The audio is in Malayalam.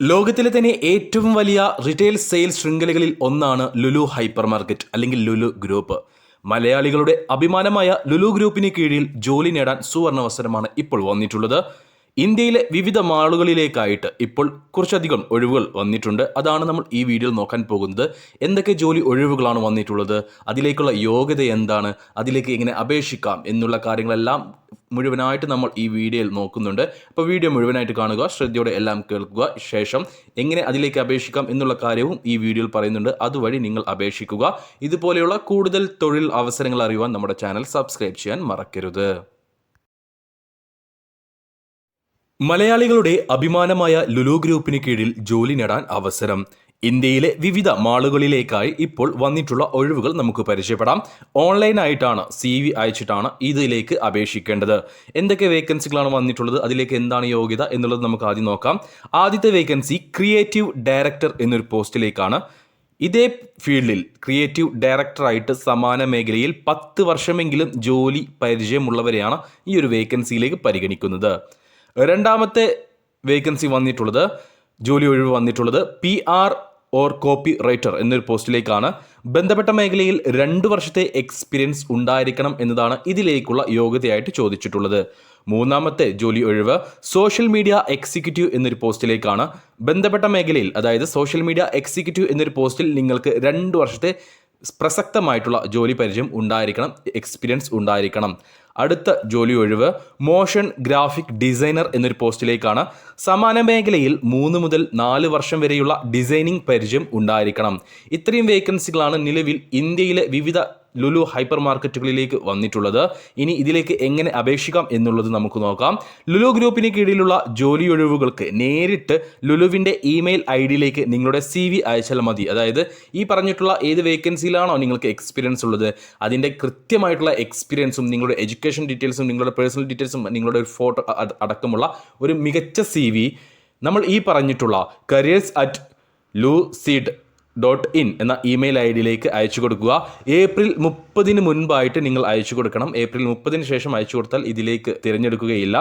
ലോകത്തിലെ തന്നെ ഏറ്റവും വലിയ റിറ്റെയിൽ സെയിൽസ് ശൃംഖലകളിൽ ഒന്നാണ് ലുലു ഹൈപ്പർ മാർക്കറ്റ് അല്ലെങ്കിൽ ലുലു ഗ്രൂപ്പ്. മലയാളികളുടെ അഭിമാനമായ ലുലു ഗ്രൂപ്പിന് കീഴിൽ ജോലി നേടാൻ സുവർണാവസരമാണ് ഇപ്പോൾ വന്നിട്ടുള്ളത്. ഇന്ത്യയിലെ വിവിധ മാളുകളിലേക്കായിട്ട് ഇപ്പോൾ കുറച്ചധികം ഒഴിവുകൾ വന്നിട്ടുണ്ട്. അതാണ് നമ്മൾ ഈ വീഡിയോയിൽ നോക്കാൻ പോകുന്നത്. എന്തൊക്കെ ജോലി ഒഴിവുകളാണ് വന്നിട്ടുള്ളത്, അതിലേക്കുള്ള യോഗ്യത എന്താണ്, അതിലേക്ക് എങ്ങനെ അപേക്ഷിക്കാം എന്നുള്ള കാര്യങ്ങളെല്ലാം മുഴുവനായിട്ട് നമ്മൾ ഈ വീഡിയോയിൽ നോക്കുന്നുണ്ട്. അപ്പോൾ വീഡിയോ മുഴുവനായിട്ട് കാണുക, ശ്രദ്ധയോടെ എല്ലാം കേൾക്കുക. ശേഷം എങ്ങനെ അതിലേക്ക് അപേക്ഷിക്കാം എന്നുള്ള കാര്യവും ഈ വീഡിയോയിൽ പറയുന്നുണ്ട്. അതുവഴി നിങ്ങൾ അപേക്ഷിക്കുക. ഇതുപോലെയുള്ള കൂടുതൽ തൊഴിൽ അവസരങ്ങൾ അറിയുവാൻ നമ്മുടെ ചാനൽ സബ്സ്ക്രൈബ് ചെയ്യാൻ മറക്കരുത്. മലയാളികളുടെ അഭിമാനമായ ലുലു ഗ്രൂപ്പിന് കീഴിൽ ജോലി നേടാൻ അവസരം. ഇന്ത്യയിലെ വിവിധ മാളുകളിലേക്കായി ഇപ്പോൾ വന്നിട്ടുള്ള ഒഴിവുകൾ നമുക്ക് പരിചയപ്പെടാം. ഓൺലൈനായിട്ടാണ് CV അയച്ചിട്ടാണ് ഇതിലേക്ക് അപേക്ഷിക്കേണ്ടത്. എന്തൊക്കെ വേക്കൻസികളാണ് വന്നിട്ടുള്ളത്, അതിലേക്ക് എന്താണ് യോഗ്യത എന്നുള്ളത് നമുക്ക് ആദ്യം നോക്കാം. ആദ്യത്തെ വേക്കൻസി ക്രിയേറ്റീവ് ഡയറക്ടർ എന്നൊരു പോസ്റ്റിലേക്കാണ്. ഇതേ ഫീൽഡിൽ ക്രിയേറ്റീവ് ഡയറക്ടറായിട്ട് സമാന മേഖലയിൽ 10 വർഷമെങ്കിലും ജോലി പരിചയമുള്ളവരെയാണ് ഈ ഒരു വേക്കൻസിയിലേക്ക് പരിഗണിക്കുന്നത്. രണ്ടാമത്തെ വേക്കൻസി വന്നിട്ടുള്ളത്, ജോലി ഒഴിവ് വന്നിട്ടുള്ളത് PR ഓർ കോപ്പി റൈറ്റർ എന്നൊരു പോസ്റ്റിലേക്കാണ്. ബന്ധപ്പെട്ട മേഖലയിൽ 2 വർഷത്തെ എക്സ്പീരിയൻസ് ഉണ്ടായിരിക്കണം എന്നതാണ് ഇതിലേക്കുള്ള യോഗ്യതയായിട്ട് ചോദിച്ചിട്ടുള്ളത്. മൂന്നാമത്തെ ജോലി ഒഴിവ് സോഷ്യൽ മീഡിയ എക്സിക്യൂട്ടീവ് എന്നൊരു പോസ്റ്റിലേക്കാണ്. ബന്ധപ്പെട്ട മേഖലയിൽ, അതായത് സോഷ്യൽ മീഡിയ എക്സിക്യൂട്ടീവ് എന്നൊരു പോസ്റ്റിൽ നിങ്ങൾക്ക് 2 വർഷത്തെ പ്രസക്തമായിട്ടുള്ള ജോലി പരിചയം ഉണ്ടായിരിക്കണം, എക്സ്പീരിയൻസ് ഉണ്ടായിരിക്കണം. അടുത്ത ജോലി ഒഴിവ് മോഷൻ ഗ്രാഫിക് ഡിസൈനർ എന്നൊരു പോസ്റ്റിലേക്കാണ്. സമാന മേഖലയിൽ 3 മുതൽ 4 വർഷം വരെയുള്ള ഡിസൈനിങ് പരിചയം ഉണ്ടായിരിക്കണം. ഇത്രയും വേക്കൻസികളാണ് നിലവിൽ ഇന്ത്യയിലെ വിവിധ ലുലു ഹൈപ്പർ മാർക്കറ്റുകളിലേക്ക് വന്നിട്ടുള്ളത്. ഇനി ഇതിലേക്ക് എങ്ങനെ അപേക്ഷിക്കാം എന്നുള്ളത് നമുക്ക് നോക്കാം. ലുലു ഗ്രൂപ്പിന് കീഴിലുള്ള ജോലി ഒഴിവുകൾക്ക് നേരിട്ട് ലുലുവിൻ്റെ ഇമെയിൽ ID നിങ്ങളുടെ CV അയച്ചാൽ മതി. അതായത് ഈ പറഞ്ഞിട്ടുള്ള ഏത് വേക്കൻസിയിലാണോ നിങ്ങൾക്ക് എക്സ്പീരിയൻസ് ഉള്ളത്, അതിൻ്റെ കൃത്യമായിട്ടുള്ള എക്സ്പീരിയൻസും നിങ്ങളുടെ എഡ്യൂക്കേഷൻ ഡീറ്റെയിൽസും നിങ്ങളുടെ പേഴ്സണൽ ഡീറ്റെയിൽസും നിങ്ങളുടെ ഒരു ഫോട്ടോ അടക്കമുള്ള ഒരു മികച്ച CV നമ്മൾ ഈ പറഞ്ഞിട്ടുള്ള careers@lucid.in എന്ന ഇമെയിൽ ID അയച്ചു കൊടുക്കുക. ഏപ്രിൽ 30 മുൻപായിട്ട് നിങ്ങൾ അയച്ചു കൊടുക്കണം. ഏപ്രിൽ 30 ശേഷം അയച്ചു കൊടുത്താൽ ഇതിലേക്ക് തിരഞ്ഞെടുക്കുകയില്ല.